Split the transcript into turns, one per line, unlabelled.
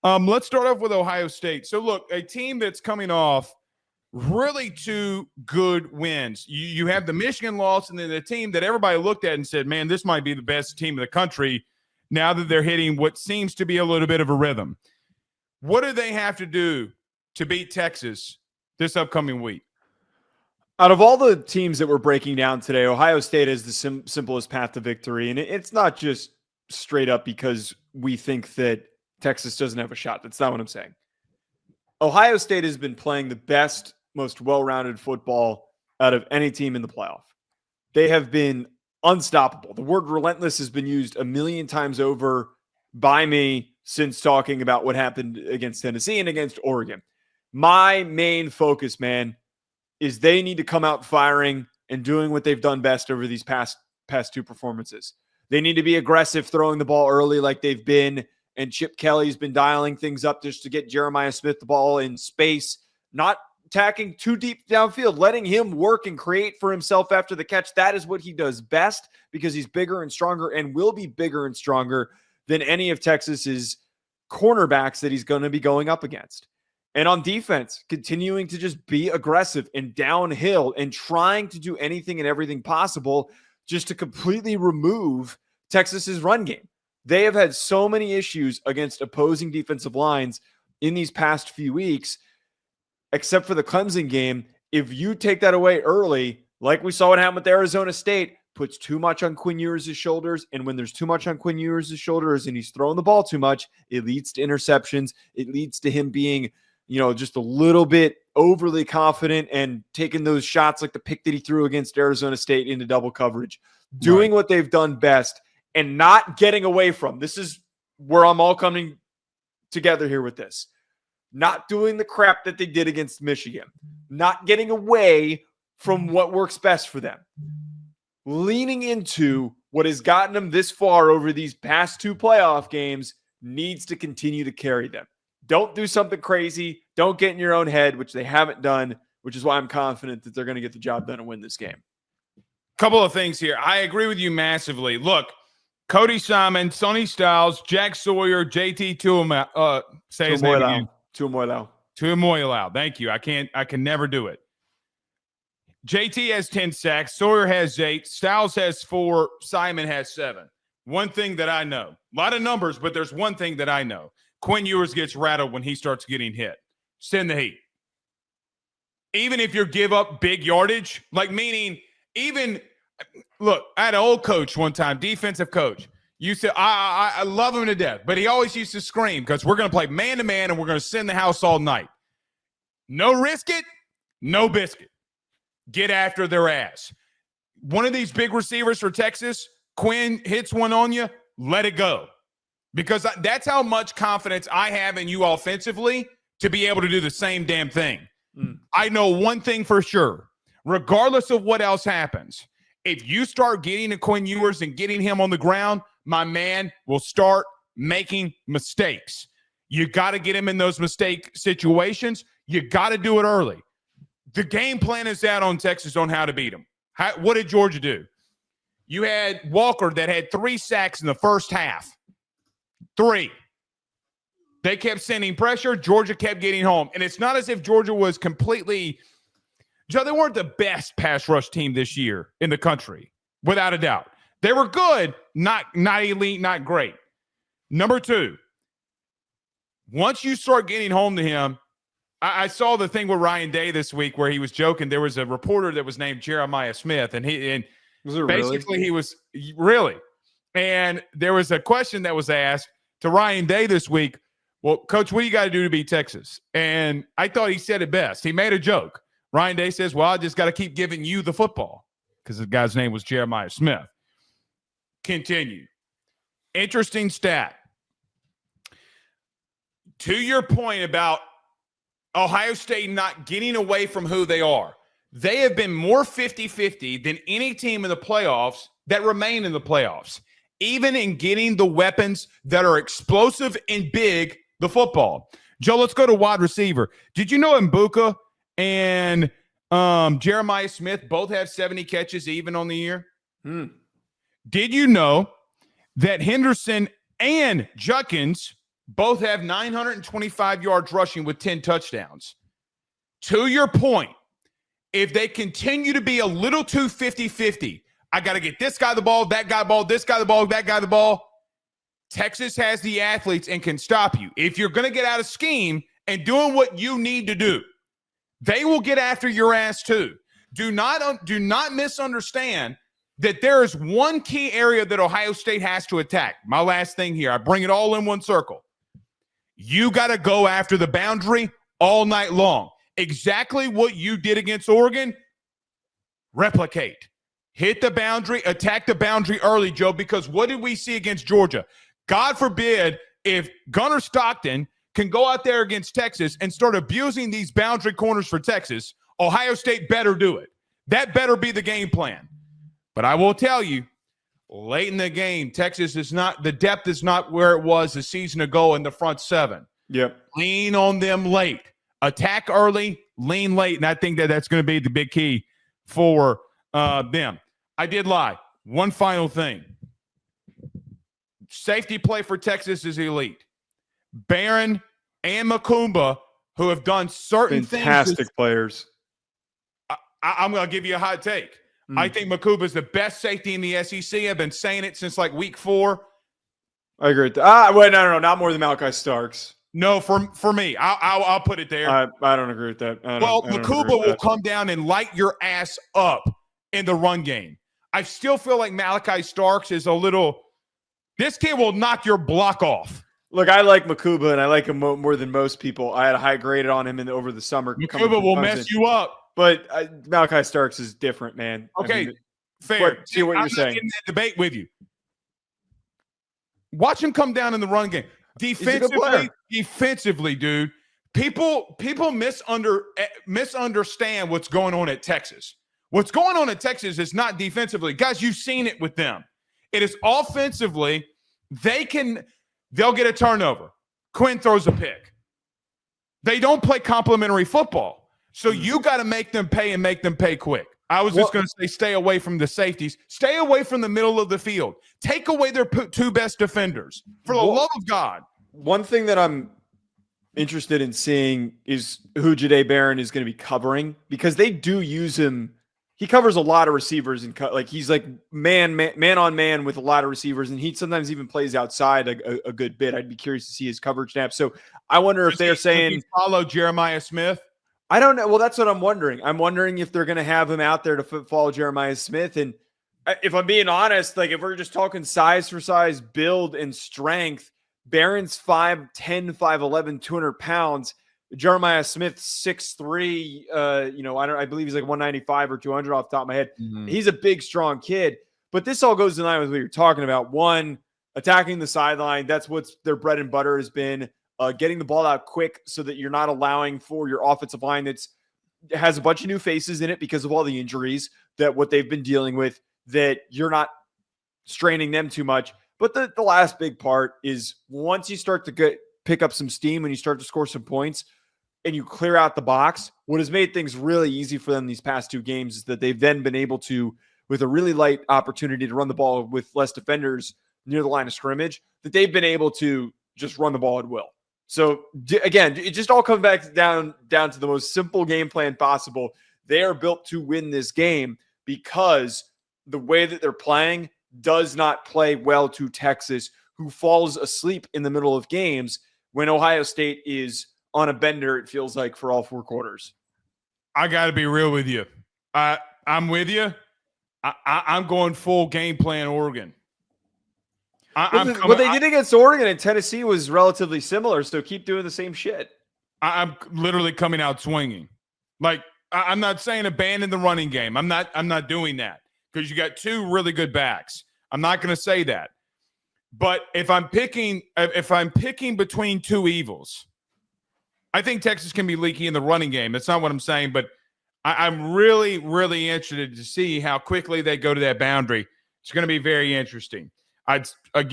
Let's start off with Ohio State. So, look, a team that's coming off really two good wins. You have the Michigan loss, and then the team that everybody looked at and said, man, this might be the best team in the country now that they're hitting what seems to be a little bit of a rhythm. What do they have to do to beat Texas this upcoming week?
Out of all the teams that we're breaking down today, Ohio State is the simplest path to victory. And it's not just straight up because we think that Texas doesn't have a shot. That's not what I'm saying. Ohio State has been playing the best, most well-rounded football out of any team in the playoff. They have been unstoppable. The word relentless has been used a million times over by me since talking about what happened against Tennessee and against Oregon. My main focus, man, is they need to come out firing and doing what they've done best over these past two performances. They need to be aggressive, throwing the ball early like they've been, and Chip Kelly's been dialing things up just to get Jeremiah Smith the ball in space, not attacking too deep downfield, letting him work and create for himself after the catch. That is what he does best because he's bigger and stronger and will be bigger and stronger than any of Texas's cornerbacks that he's going to be going up against. And on defense, continuing to just be aggressive and downhill and trying to do anything and everything possible just to completely remove Texas's run game. They have had so many issues against opposing defensive lines in these past few weeks, except for the Clemson game. If you take that away early, like we saw what happened with Arizona State, puts too much on Quinn Ewers' shoulders. And when there's too much on Quinn Ewers' shoulders and he's throwing the ball too much, it leads to interceptions. It leads to him being, just a little bit overly confident and taking those shots like the pick that he threw against Arizona State into double coverage, doing what they've done best and not getting away from. This is where I'm all coming together here with this. Not doing the crap that they did against Michigan, not getting away from what works best for them, leaning into what has gotten them this far over these past two playoff games needs to continue to carry them. Don't do something crazy. Don't get in your own head, which they haven't done, which is why I'm confident that they're going to get the job done and win this game.
Couple of things here. I agree with you massively. Look, Cody Simon, Sonny Styles, Jack Sawyer, JT say his name again. Tuamoilau. Thank you. I can never do it. JT has 10 sacks. Sawyer has 8. Styles has 4. Simon has 7. One thing that I know, a lot of numbers, but there's one thing that I know. Quinn Ewers gets rattled when he starts getting hit. Send the heat. Even if you give up big yardage, look, I had an old coach one time, defensive coach. You said, I love him to death, but he always used to scream because we're going to play man-to-man and we're going to send the house all night. No risk it, no biscuit. Get after their ass. One of these big receivers for Texas, Quinn hits one on you, let it go. Because that's how much confidence I have in you offensively to be able to do the same damn thing. I know one thing for sure. Regardless of what else happens, if you start getting to Quinn Ewers and getting him on the ground, my man will start making mistakes. You got to get him in those mistake situations. You got to do it early. The game plan is out on Texas on how to beat them. What did Georgia do? You had Walker that had 3 sacks in the first half. 3. They kept sending pressure. Georgia kept getting home. And it's not as if Georgia was completely – Joe, they weren't the best pass rush team this year in the country, without a doubt. They were good, not elite, not great. Number 2, once you start getting home to him, I saw the thing with Ryan Day this week where he was joking. There was a reporter that was named Jeremiah Smith, and basically he was really. And there was a question that was asked to Ryan Day this week. Well, Coach, what do you got to do to beat Texas? And I thought he said it best. He made a joke. Ryan Day says, well, I just got to keep giving you the football, because the guy's name was Jeremiah Smith. Continue. Interesting stat. To your point about Ohio State not getting away from who they are, they have been more 50-50 than any team in the playoffs that remain in the playoffs, even in getting the weapons that are explosive and big, the football. Joe, let's go to wide receiver. Did you know Mbuka and Jeremiah Smith both have 70 catches even on the year? Did you know that Henderson and Judkins Both have 925 yards rushing with 10 touchdowns. To your point, if they continue to be a little too 50-50, I got to get this guy the ball, that guy the ball, this guy the ball, that guy the ball. Texas has the athletes and can stop you. If you're going to get out of scheme and doing what you need to do, they will get after your ass too. Do not misunderstand that there is one key area that Ohio State has to attack. My last thing here, I bring it all in one circle. You got to go after the boundary all night long. Exactly what you did against Oregon, replicate. Hit the boundary, attack the boundary early, Joe, because what did we see against Georgia? God forbid if Gunnar Stockton can go out there against Texas and start abusing these boundary corners for Texas, Ohio State better do it. That better be the game plan. But I will tell you, late in the game, Texas is not – the depth is not where it was a season ago in the front seven.
Yep.
Lean on them late. Attack early, lean late, and I think that's going to be the big key for them. I did lie. One final thing. Safety play for Texas is elite. Barron and Makumba, who have done certain
fantastic
things.
Players.
I'm going to give you a hot take. I think Makumba is the best safety in the SEC. I've been saying it since like week 4.
I agree with that. Wait, no, not more than Malachi Starks.
No, for me, I'll put it there.
I don't agree with that.
Makumba will come down and light your ass up in the run game. I still feel like Malachi Starks is a little – this kid will knock your block off.
Look, I like Makumba, and I like him more than most people. I had a high grade on him over the summer.
Makumba will mess you up.
But Malachi Starks is different, man.
Okay, fair.
See what you're saying.
I'm not in that debate with you. Watch him come down in the run game. Defensively, dude, people misunderstand what's going on at Texas. What's going on at Texas is not defensively. Guys, you've seen it with them. It is offensively. They'll get a turnover. Quinn throws a pick. They don't play complimentary football. So you got to make them pay and make them pay quick. I was just going to say stay away from the safeties. Stay away from the middle of the field. Take away their 2 best defenders. For the love of God.
One thing that I'm interested in seeing is who Jahdae Barron is going to be covering, because they do use him. He covers a lot of receivers and he's like man on man with a lot of receivers, and he sometimes even plays outside a good bit. I'd be curious to see his coverage snap. So I wonder if they're saying
follow Jeremiah Smith.
I don't know. Well, that's what I'm wondering. I'm wondering if they're going to have him out there to follow Jeremiah Smith. And if I'm being honest, like if we're just talking size for size, build and strength, Barron's 5'10", 5'11", 200 pounds. Jeremiah Smith 6'3", I believe he's like 195 or 200 off the top of my head. Mm-hmm. He's a big, strong kid. But this all goes in line with what you're talking about. One, attacking the sideline. That's what their bread and butter has been. Getting the ball out quick so that you're not allowing for your offensive line that has a bunch of new faces in it because of all the injuries that what they've been dealing with, that you're not straining them too much. But the last big part is once you start to pick up some steam and you start to score some points and you clear out the box, what has made things really easy for them these past 2 games is that they've then been able to, with a really light opportunity to run the ball with less defenders near the line of scrimmage, that they've been able to just run the ball at will. So again, it just all comes back down to the most simple game plan possible. They are built to win this game because the way that they're playing does not play well to Texas, who falls asleep in the middle of games when Ohio State is on a bender, it feels like, for all 4 quarters.
I got to be real with you. I'm with you. I'm going full game plan Oregon.
What they did against Oregon and Tennessee was relatively similar, so keep doing the same shit.
I'm literally coming out swinging. Like, I'm not saying abandon the running game. I'm not doing that because you got 2 really good backs. I'm not going to say that. But if I'm picking between 2 evils, I think Texas can be leaky in the running game. That's not what I'm saying, but I'm really, really interested to see how quickly they go to that boundary. It's going to be very interesting. Again,